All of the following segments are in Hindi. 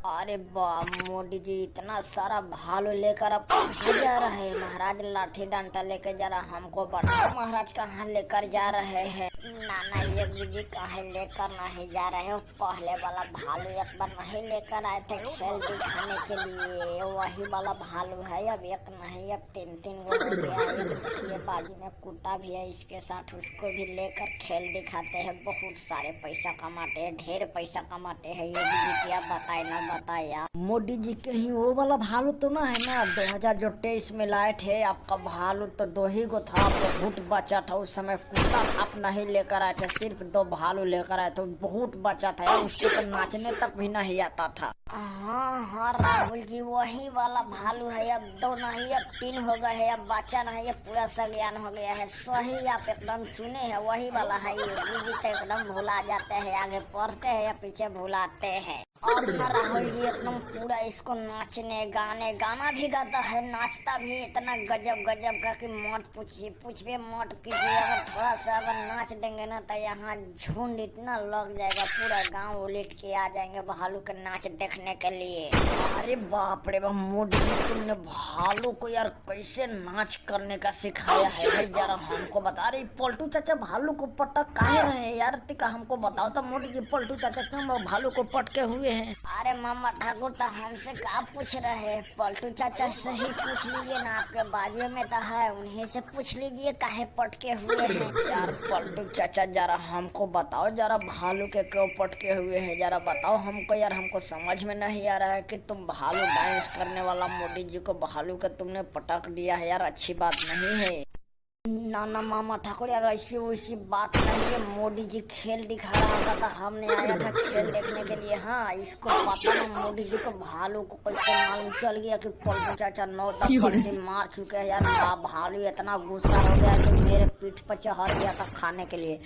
अरे वाह मोदी जी इतना सारा भालू लेकर अब कहाँ जा रहे हैं। महाराज लाठी डंडा लेकर जा रहा, हमको बताओ महाराज कहाँ लेकर जा रहे हैं। नाना योगी जी कहाँ लेकर नहीं जा रहे हो। पहले वाला भालू एक बार नहीं लेकर आए थे खेल दिखाने के लिए, वही वाला भालू है। अब एक नहीं अब तीन तीन गो हो गया है। अब देखिए बाजू में कुत्ता भी है, इसके साथ उसको भी लेकर खेल दिखाते हैं। बहुत सारे पैसा कमाते हैं, ढेर पैसा कमाते हैं योगी जी। क्या बताए ना बताए यार। मोदी जी कहीं वो वाला भालू तो ना है ना 2023 में लाए थे। आपका भालू तो दो ही गो था, बहुत बचा था उस समय। कुत्ता आप नहीं लेकर आए थे, सिर्फ दो भालू लेकर आए थे, बहुत बचा था यार। उसको तो नाचने तक भी नहीं आता था। हाँ हाँ राहुल जी वही वाला भालू है। अब दो नहीं अब तीन हो गए है, अब बच्चा नहीं, अब पूरा सज्ञान हो गया है। सही आप एकदम चुने हैं, वही वाला है। योगी जी तो एकदम भुला जाते हैं, आगे पढ़ते हैं या पीछे भुलाते हैं। और ना राहुल जी एकदम पूरा इसको नाचने गाने, गाना भी गाता है, नाचता भी इतना गजब गजब का कि मत पूछिए मत कीजिए। अगर थोड़ा सा अगर नाच देंगे ना तो यहाँ झुंड इतना लग जाएगा, पूरा गांव उलट के आ जाएंगे भालू के नाच देखने के लिए। अरे बाप रे बाप मोदी जी तुमने भालू को यार कैसे नाच करने का सिखाया है भाई, जरा हमको बता। रही पलटू चाचा भालू को पटक काहे रहे यार, तिका हमको बताओ तो मोदी जी। पलटू चाचा क्यों भालू को पटके हुए हैं। अरे मामा ठाकुर तो हमसे क्या पूछ रहे हैं, पलटू चाचा से ही पूछ लीजिए ना, आपके बाजू में तो है, उन्हीं से पूछ लीजिए काहे पटके हुए हैं। यार पलटू चाचा जरा हमको बताओ, जरा भालू के क्यों पटके हुए हैं, जरा बताओ हमको यार। हमको समझ में नहीं आ रहा है कि तुम भालू डांस करने वाला मोदी जी को भालू का तुमने पटक दिया है यार, अच्छी बात नहीं है। ना ना मामा ठाकुर यार ऐसी वैसी बात नहीं है। मोदी जी खेल दिखा रहा था, हमने आया था खेल देखने के लिए। हाँ इसको पता ना मोदी जी को भालू को कैसे मालूम चल गया कि पलटू चाचा 9-10 पलटी मार चुके हैं यार। भालू इतना गुस्सा हो गया कि मेरे पीठ पर चढ़ गया था खाने के लिए,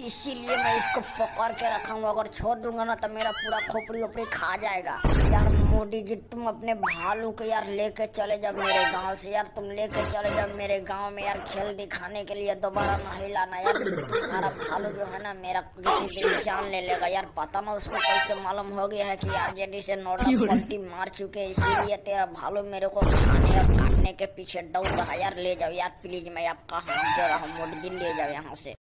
इसीलिए मैं इसको पकड़ के रखा हूँ। अगर छोड़ दूंगा ना तो मेरा पूरा खोपड़ी ओपड़ी खा जाएगा यार। मोदी जी तुम अपने भालू को यार लेके चले जाओ मेरे गांव से यार, तुम लेके चले जाओ मेरे गांव में यार खेल दिखाने के लिए। दोबारा नहीं लाना यार, तुम्हारा भालू जो है ना मेरा किसी दिन जान ले लेगा यार। पता ना उसको कैसे मालूम हो गया है कि आरजेडी से 9 पलटी मार चुके, इसीलिए तेरा भालू मेरे को खाने और काटने के पीछे दौड़ रहा यार। ले जाओ यार प्लीज, मैं आपका हाथ दे रहा हूँ मोदी जी, ले जाओ यहाँ से।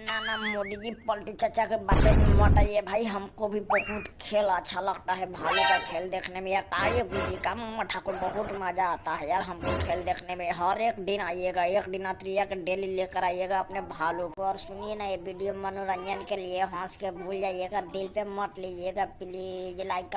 ना ना मोदी जी पलटू चाचा के बारे में मत आइए भाई, हमको भी बहुत खेल अच्छा लगता है भालू का खेल देखने में यार। आइए जी का मामा ठाकुर बहुत मजा आता है यार हमको खेल देखने में। हर एक दिन आइएगा, एक दिन आत्रिया के डेली लेकर आइएगा अपने भालू को। और सुनिए ना ये वीडियो मनोरंजन के लिए हंस के भूल जाइएगा, दिल पे मत लीजिएगा प्लीज। लाइक